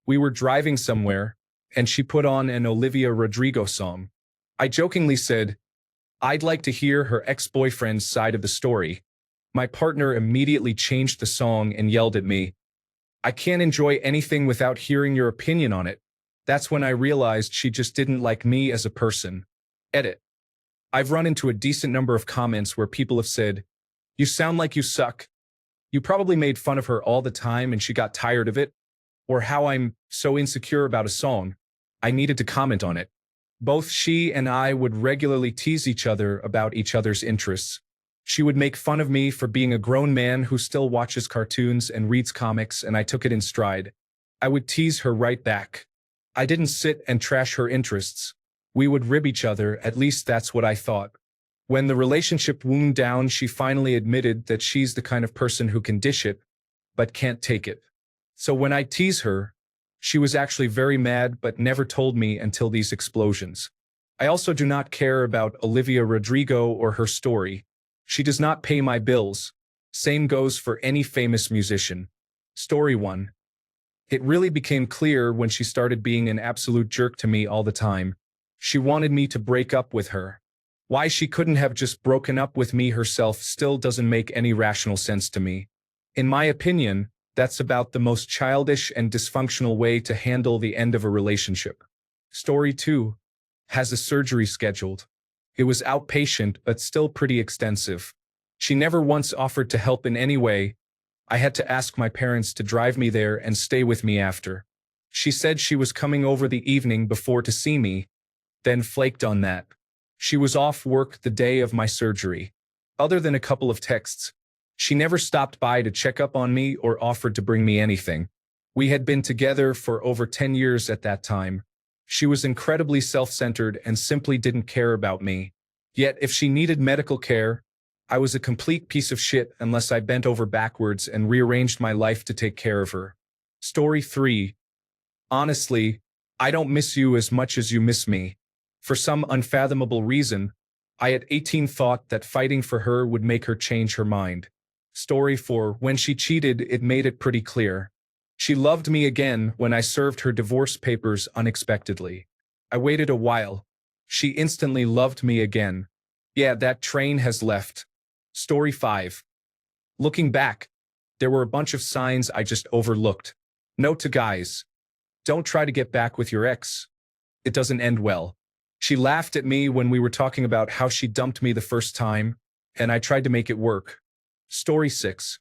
We were driving somewhere, and she put on an Olivia Rodrigo song. I jokingly said, I'd like to hear her ex-boyfriend's side of the story. My partner immediately changed the song and yelled at me, I can't enjoy anything without hearing your opinion on it. That's when I realized she just didn't like me as a person. Edit. I've run into a decent number of comments where people have said, you sound like you suck. You probably made fun of her all the time and she got tired of it. Or how I'm so insecure about a song. I needed to comment on it. Both she and I would regularly tease each other about each other's interests. She would make fun of me for being a grown man who still watches cartoons and reads comics, and I took it in stride. I would tease her right back. I didn't sit and trash her interests. We would rib each other, at least that's what I thought. When the relationship wound down, she finally admitted that she's the kind of person who can dish it, but can't take it. So when I tease her, she was actually very mad but never told me until these explosions. I also do not care about Olivia Rodrigo or her story. She does not pay my bills. Same goes for any famous musician. Story 1. It really became clear when she started being an absolute jerk to me all the time. She wanted me to break up with her. Why she couldn't have just broken up with me herself still doesn't make any rational sense to me. In my opinion, that's about the most childish and dysfunctional way to handle the end of a relationship. Story 2. Has a surgery scheduled. It was outpatient, but still pretty extensive. She never once offered to help in any way. I had to ask my parents to drive me there and stay with me after. She said she was coming over the evening before to see me, then flaked on that. She was off work the day of my surgery. Other than a couple of texts, she never stopped by to check up on me or offered to bring me anything. We had been together for over 10 years at that time. She was incredibly self-centered and simply didn't care about me. Yet if she needed medical care, I was a complete piece of shit unless I bent over backwards and rearranged my life to take care of her. Story 3. Honestly, I don't miss you as much as you miss me. For some unfathomable reason, I at 18 thought that fighting for her would make her change her mind. Story 4. When she cheated, it made it pretty clear. She loved me again when I served her divorce papers unexpectedly. I waited a while. She instantly loved me again. Yeah, that train has left. Story 5. Looking back, there were a bunch of signs I just overlooked. Note to guys. Don't try to get back with your ex. It doesn't end well. She laughed at me when we were talking about how she dumped me the first time, and I tried to make it work. Story 6.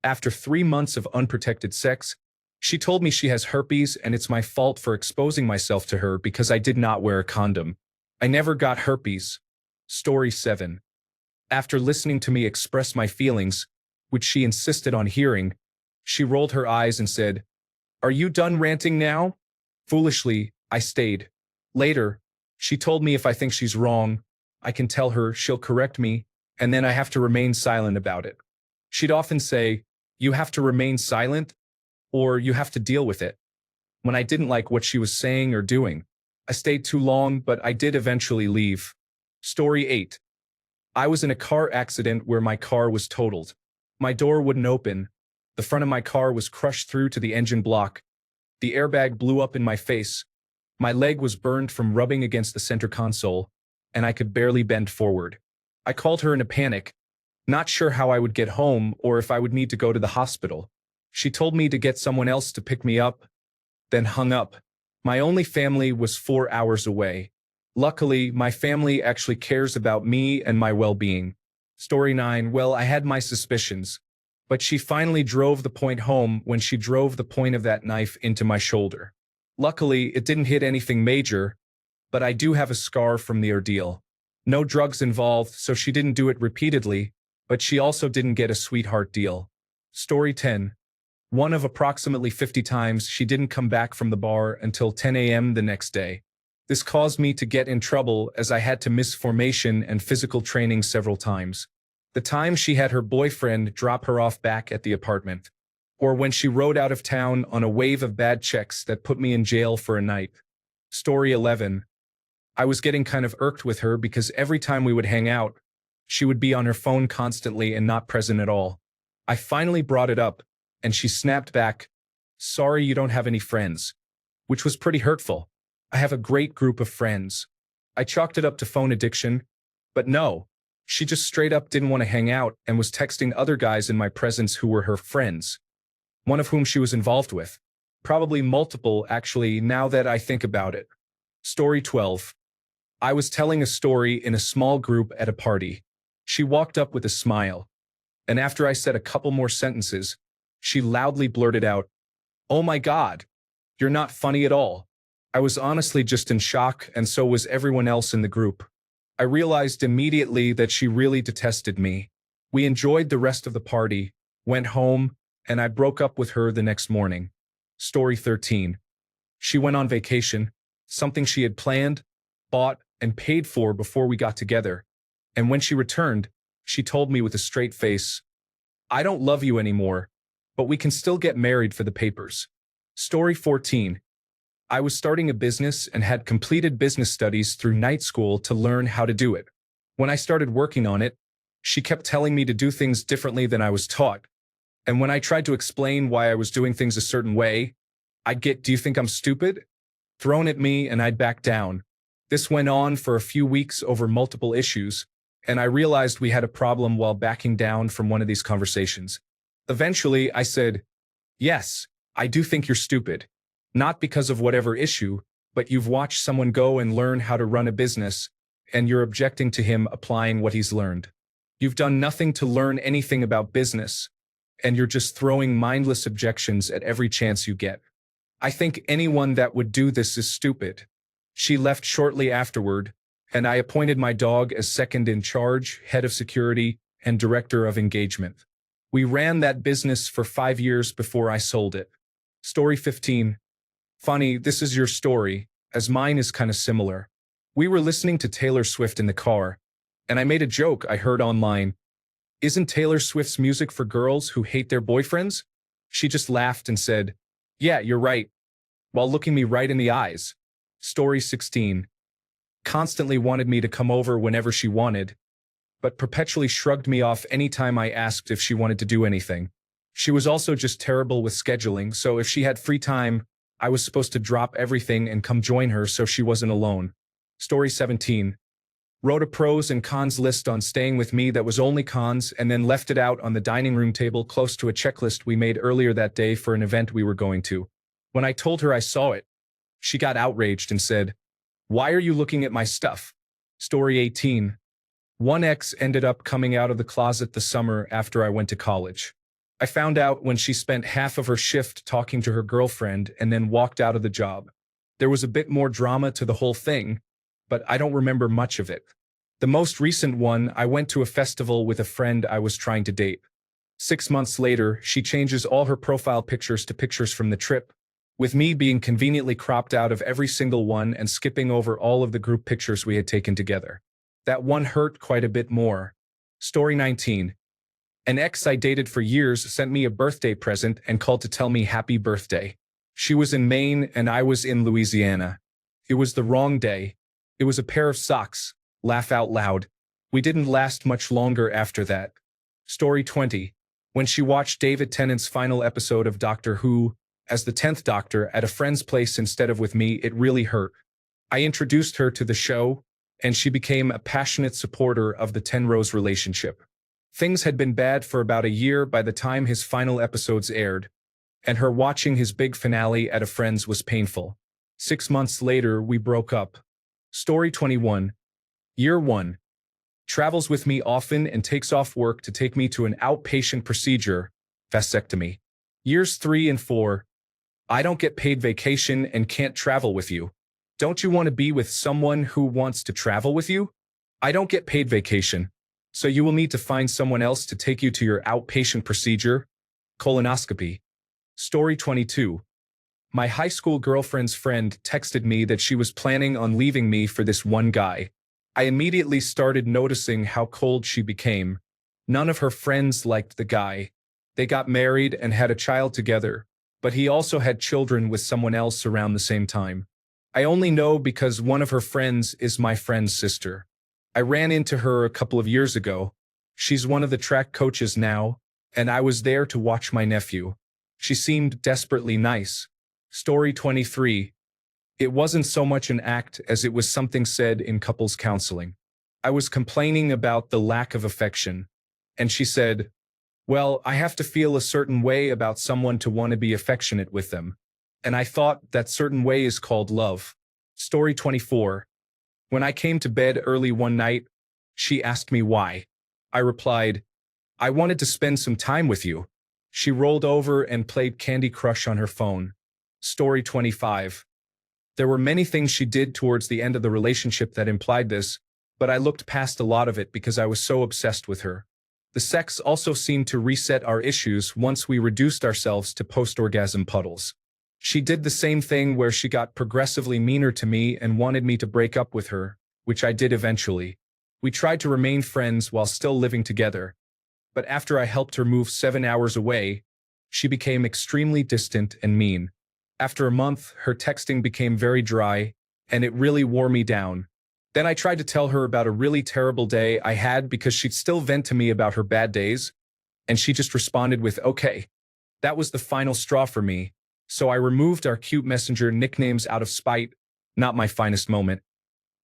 After 3 months of unprotected sex, she told me she has herpes and it's my fault for exposing myself to her because I did not wear a condom. I never got herpes. Story 7. After listening to me express my feelings, which she insisted on hearing, she rolled her eyes and said, Are you done ranting now? Foolishly, I stayed. Later, she told me if I think she's wrong, I can tell her she'll correct me, and then I have to remain silent about it. She'd often say, You have to remain silent, or you have to deal with it. When I didn't like what she was saying or doing, I stayed too long, but I did eventually leave. Story 8. I was in a car accident where my car was totaled. My door wouldn't open. The front of my car was crushed through to the engine block. The airbag blew up in my face. My leg was burned from rubbing against the center console, and I could barely bend forward. I called her in a panic, not sure how I would get home or if I would need to go to the hospital. She told me to get someone else to pick me up, then hung up. My only family was 4 hours away. Luckily, my family actually cares about me and my well-being. Story 9. Well, I had my suspicions, but she finally drove the point home when she drove the point of that knife into my shoulder. Luckily, it didn't hit anything major, but I do have a scar from the ordeal. No drugs involved, so she didn't do it repeatedly, but she also didn't get a sweetheart deal. Story 10. One of approximately 50 times she didn't come back from the bar until 10 a.m. the next day. This caused me to get in trouble as I had to miss formation and physical training several times. The time she had her boyfriend drop her off back at the apartment. Or when she rode out of town on a wave of bad checks that put me in jail for a night. Story 11. I was getting kind of irked with her because every time we would hang out, she would be on her phone constantly and not present at all. I finally brought it up, and she snapped back, Sorry you don't have any friends, which was pretty hurtful. I have a great group of friends. I chalked it up to phone addiction, but no, she just straight up didn't want to hang out and was texting other guys in my presence who were her friends, one of whom she was involved with. Probably multiple, actually, now that I think about it. Story 12. I was telling a story in a small group at a party. She walked up with a smile, and after I said a couple more sentences, she loudly blurted out, "Oh my God, you're not funny at all." I was honestly just in shock, and so was everyone else in the group. I realized immediately that she really detested me. We enjoyed the rest of the party, went home, and I broke up with her the next morning. Story 13. She went on vacation, something she had planned, bought, and paid for before we got together. And when she returned, she told me with a straight face, "I don't love you anymore, but we can still get married for the papers." Story 14. I was starting a business and had completed business studies through night school to learn how to do it. When I started working on it, she kept telling me to do things differently than I was taught. And when I tried to explain why I was doing things a certain way, I'd get, "Do you think I'm stupid?" thrown at me, and I'd back down. This went on for a few weeks over multiple issues, and I realized we had a problem while backing down from one of these conversations. Eventually, I said, "Yes, I do think you're stupid. Not because of whatever issue, but you've watched someone go and learn how to run a business, and you're objecting to him applying what he's learned. You've done nothing to learn anything about business, and you're just throwing mindless objections at every chance you get. I think anyone that would do this is stupid." She left shortly afterward, and I appointed my dog as second in charge, head of security, and director of engagement. We ran that business for 5 years before I sold it. Story 15. Funny, this is your story, as mine is kind of similar. We were listening to Taylor Swift in the car, and I made a joke I heard online. "Isn't Taylor Swift's music for girls who hate their boyfriends?" She just laughed and said, "Yeah, you're right," while looking me right in the eyes. Story 16. Constantly wanted me to come over whenever she wanted, but perpetually shrugged me off anytime I asked if she wanted to do anything. She was also just terrible with scheduling, so if she had free time, I was supposed to drop everything and come join her so she wasn't alone. Story 17. Wrote a pros and cons list on staying with me that was only cons and then left it out on the dining room table close to a checklist we made earlier that day for an event we were going to. When I told her I saw it, she got outraged and said, "Why are you looking at my stuff?" Story 18. One ex ended up coming out of the closet the summer after I went to college. I found out when she spent half of her shift talking to her girlfriend and then walked out of the job. There was a bit more drama to the whole thing, but I don't remember much of it. The most recent one, I went to a festival with a friend I was trying to date. 6 months later, she changes all her profile pictures to pictures from the trip, with me being conveniently cropped out of every single one and skipping over all of the group pictures we had taken together. That one hurt quite a bit more. Story 19. An ex I dated for years sent me a birthday present and called to tell me happy birthday. She was in Maine and I was in Louisiana. It was the wrong day. It was a pair of socks. Laugh out loud. We didn't last much longer after that. Story 20. When she watched David Tennant's final episode of Doctor Who, as the 10th Doctor at a friend's place instead of with me, it really hurt. I introduced her to the show, and she became a passionate supporter of the Tenrose relationship. Things had been bad for about a year by the time his final episodes aired, and her watching his big finale at a friend's was painful. 6 months later, we broke up. Story 21. Year 1. Travels with me often and takes off work to take me to an outpatient procedure, vasectomy. Years 3 and 4. I don't get paid vacation and can't travel with you. Don't you want to be with someone who wants to travel with you? I don't get paid vacation, so you will need to find someone else to take you to your outpatient procedure, colonoscopy. Story 22. My high school girlfriend's friend texted me that she was planning on leaving me for this one guy. I immediately started noticing how cold she became. None of her friends liked the guy. They got married and had a child together, but he also had children with someone else around the same time. I only know because one of her friends is my friend's sister. I ran into her a couple of years ago. She's one of the track coaches now, and I was there to watch my nephew. She seemed desperately nice. Story 23. It wasn't so much an act as it was something said in couples counseling. I was complaining about the lack of affection, and she said, "Well, I have to feel a certain way about someone to want to be affectionate with them. And I thought that certain way is called love." Story 24. When I came to bed early one night, she asked me why. I replied, "I wanted to spend some time with you." She rolled over and played Candy Crush on her phone. Story 25. There were many things she did towards the end of the relationship that implied this, but I looked past a lot of it because I was so obsessed with her. The sex also seemed to reset our issues once we reduced ourselves to post-orgasm puddles. She did the same thing where she got progressively meaner to me and wanted me to break up with her, which I did eventually. We tried to remain friends while still living together, but after I helped her move 7 hours away, she became extremely distant and mean. After a month, her texting became very dry, and it really wore me down. Then I tried to tell her about a really terrible day I had because she'd still vent to me about her bad days, and she just responded with, "Okay." That was the final straw for me, so I removed our cute messenger nicknames out of spite, not my finest moment.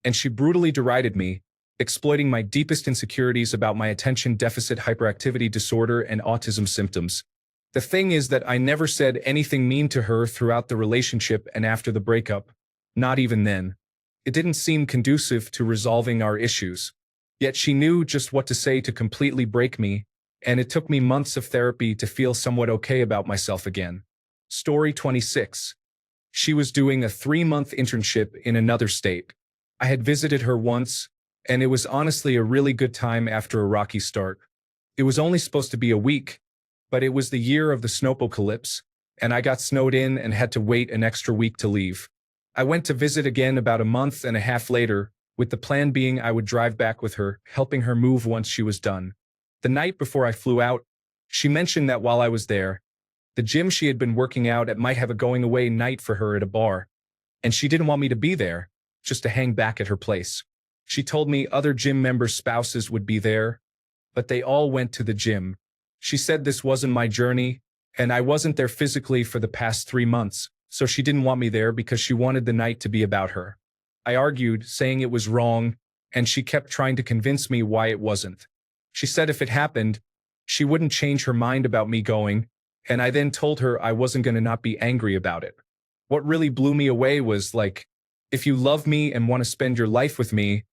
And she brutally derided me, exploiting my deepest insecurities about my attention deficit hyperactivity disorder and autism symptoms. The thing is that I never said anything mean to her throughout the relationship and after the breakup, not even then. It didn't seem conducive to resolving our issues. Yet she knew just what to say to completely break me, and it took me months of therapy to feel somewhat okay about myself again. Story 26. She was doing a 3-month internship in another state. I had visited her once, and it was honestly a really good time after a rocky start. It was only supposed to be a week, but it was the year of the snowpocalypse, and I got snowed in and had to wait an extra week to leave. I went to visit again about a month and a half later, with the plan being I would drive back with her, helping her move once she was done. The night before I flew out, she mentioned that while I was there, the gym she had been working out at might have a going away night for her at a bar, and she didn't want me to be there, just to hang back at her place. She told me other gym members' spouses would be there, but they all went to the gym. She said this wasn't my journey, and I wasn't there physically for the past 3 months, so she didn't want me there because she wanted the night to be about her. I argued, saying it was wrong, and she kept trying to convince me why it wasn't. She said if it happened, she wouldn't change her mind about me going, and I then told her I wasn't going to not be angry about it. What really blew me away was like, if you love me and want to spend your life with me,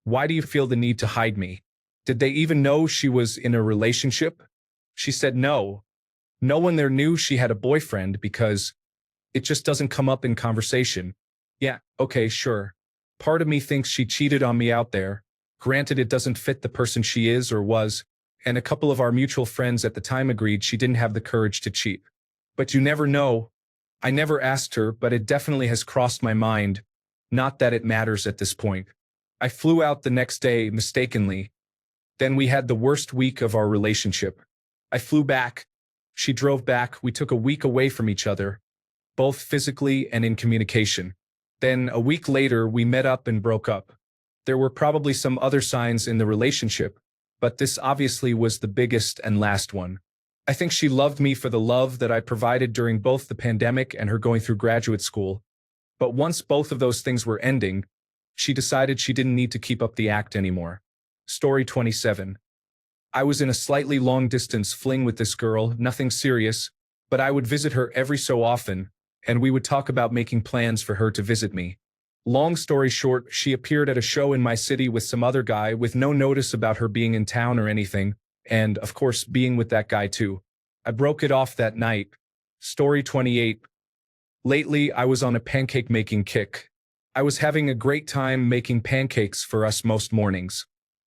why do you feel the need to hide me? Did they even know she was in a relationship? She said no. No one there knew she had a boyfriend because it just doesn't come up in conversation. Yeah, okay, sure. Part of me thinks she cheated on me out there. Granted, it doesn't fit the person she is or was, and a couple of our mutual friends at the time agreed she didn't have the courage to cheat. But you never know. I never asked her, but it definitely has crossed my mind. Not that it matters at this point. I flew out the next day mistakenly. Then we had the worst week of our relationship. I flew back. She drove back. We took a week away from each other, both physically and in communication. Then, a week later, we met up and broke up. There were probably some other signs in the relationship, but this obviously was the biggest and last one. I think she loved me for the love that I provided during both the pandemic and her going through graduate school. But once both of those things were ending, she decided she didn't need to keep up the act anymore. Story 27. I was in a slightly long-distance fling with this girl, nothing serious, but I would visit her every so often, and we would talk about making plans for her to visit me. Long story short, she appeared at a show in my city with some other guy with no notice about her being in town or anything, and, of course, being with that guy too. I broke it off that night. Story 28. Lately, I was on a pancake-making kick. I was having a great time making pancakes for us most mornings.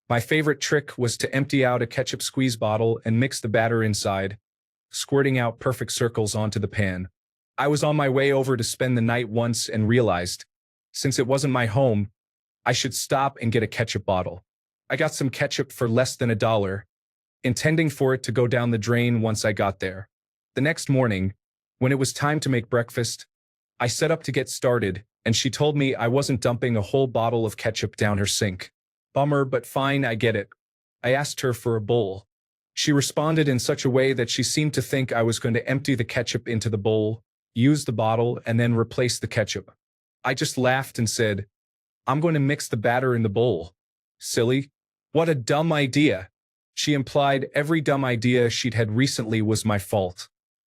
My favorite trick was to empty out a ketchup squeeze bottle and mix the batter inside, squirting out perfect circles onto the pan. I was on my way over to spend the night once and realized, since it wasn't my home, I should stop and get a ketchup bottle. I got some ketchup for less than $1, intending for it to go down the drain once I got there. The next morning, when it was time to make breakfast, I set up to get started, and she told me I wasn't dumping a whole bottle of ketchup down her sink. Bummer, but fine, I get it. I asked her for a bowl. She responded in such a way that she seemed to think I was going to empty the ketchup into the bowl, use the bottle, and then replace the ketchup. I just laughed and said, I'm going to mix the batter in the bowl. Silly. What a dumb idea. She implied every dumb idea she'd had recently was my fault.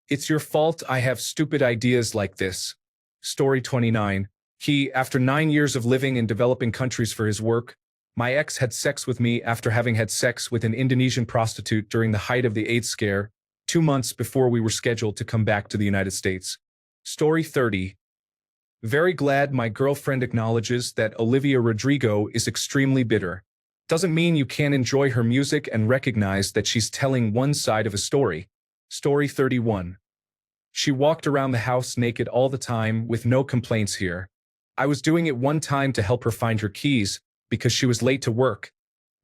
It's your fault I have stupid ideas like this. Story 29. After 9 years of living in developing countries for his work, my ex had sex with me after having had sex with an Indonesian prostitute during the height of the AIDS scare, 2 months before we were scheduled to come back to the United States. Story 30. Very glad my girlfriend acknowledges that Olivia Rodrigo is extremely bitter. Doesn't mean you can't enjoy her music and recognize that she's telling one side of a story. Story 31. She walked around the house naked all the time with no complaints here. I was doing it one time to help her find her keys because she was late to work,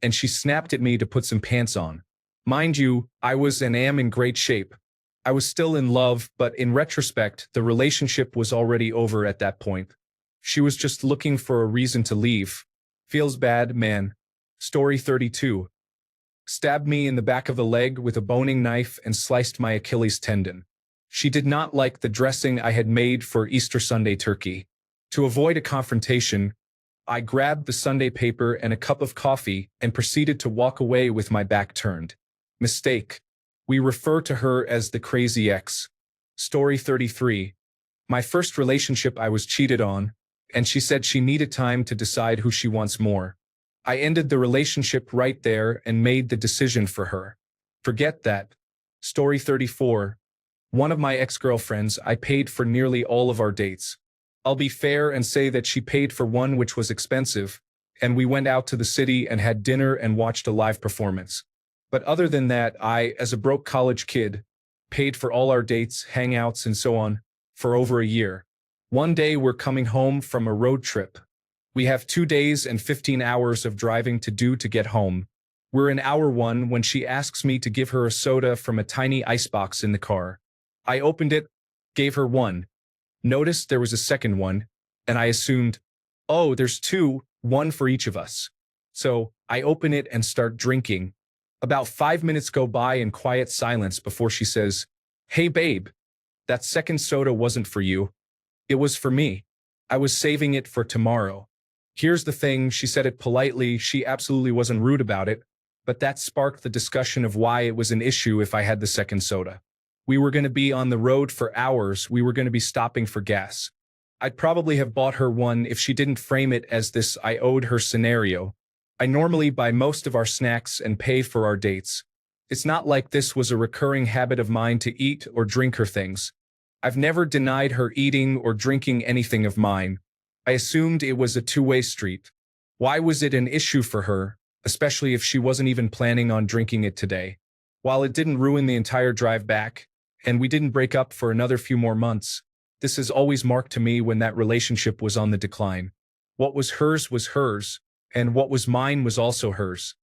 and she snapped at me to put some pants on. Mind you, I was and am in great shape. I was still in love, but in retrospect, the relationship was already over at that point. She was just looking for a reason to leave. Feels bad, man. Story 32. Stabbed me in the back of the leg with a boning knife and sliced my Achilles tendon. She did not like the dressing I had made for Easter Sunday turkey. To avoid a confrontation, I grabbed the Sunday paper and a cup of coffee and proceeded to walk away with my back turned. Mistake. We refer to her as the crazy ex. Story 33. My first relationship I was cheated on, and she said she needed time to decide who she wants more. I ended the relationship right there and made the decision for her. Forget that. Story 34. One of my ex-girlfriends, I paid for nearly all of our dates. I'll be fair and say that she paid for one which was expensive, and we went out to the city and had dinner and watched a live performance. But other than that, I, as a broke college kid, paid for all our dates, hangouts, and so on, for over a year. One day we're coming home from a road trip. We have 2 days and 15 hours of driving to do to get home. We're in hour 1 when she asks me to give her a soda from a tiny icebox in the car. I opened it, gave her one. Noticed there was a second one, and I assumed, oh, there's 2, 1 for each of us. So I open it and start drinking. About 5 minutes go by in quiet silence before she says, hey babe, that second soda wasn't for you. It was for me. I was saving it for tomorrow. Here's the thing, she said it politely, she absolutely wasn't rude about it, but that sparked the discussion of why it was an issue if I had the second soda. We were going to be on the road for hours, we were going to be stopping for gas. I'd probably have bought her one if she didn't frame it as this I owed her scenario. I normally buy most of our snacks and pay for our dates. It's not like this was a recurring habit of mine to eat or drink her things. I've never denied her eating or drinking anything of mine. I assumed it was a two-way street. Why was it an issue for her, especially if she wasn't even planning on drinking it today? While it didn't ruin the entire drive back, and we didn't break up for another few more months, this has always marked to me when that relationship was on the decline. What was hers, and what was mine was also hers.